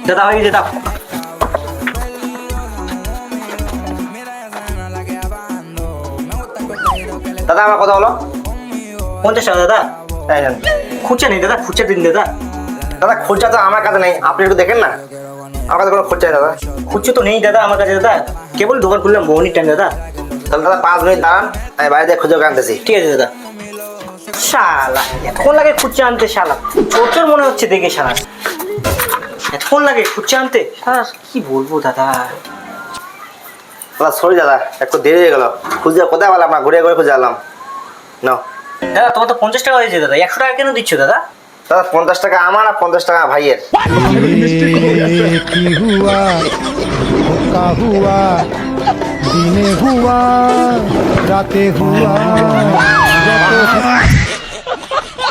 দাদা হয়ে যেটা দাদা আমার কথা হলো 50 টাকা দাদা। তাই নেন। খুচরা নেই দাদা, খুচরা দিন দাদা। দাদা খরচা তো আমার কাছে নেই, আপনি একটু দেখেন না, আমার কাছে কোনো খরচা নেই দাদা। খুচরা তো নেই দাদা আমার কাছে দাদা, কেবল দোকান খুললাম মোহনির টাইম দাদা। তাহলে দাদা 5 মিনিট দাঁড়ান, আমি বাইরে দিয়ে খুঁজে আনতেছি। ঠিক আছে দাদা। শালা এতক্ষণ লাগে খুচরা আনতে, শালা চোর চোর মনে হচ্ছে দেখে, শালা এতক্ষণ লাগে খুচরা আনতে। শালা কি বলবো দাদা। দাদা সরি দাদা, একটু দেরি হয়ে গেল, খুঁজে কোথায় পেলাম না, ঘুরে ঘুরে খুঁজে আলাম। নাও দাদা তোমার তো 50 টাকা হয়েছে দাদা, 100 টাকা কেন দিচ্ছ দাদা? দাদা 50 টাকা আমার আর 50 টাকা ভাইয়ের। কি হুয়া কা হুয়া দিনে হুয়া রাতে হুয়া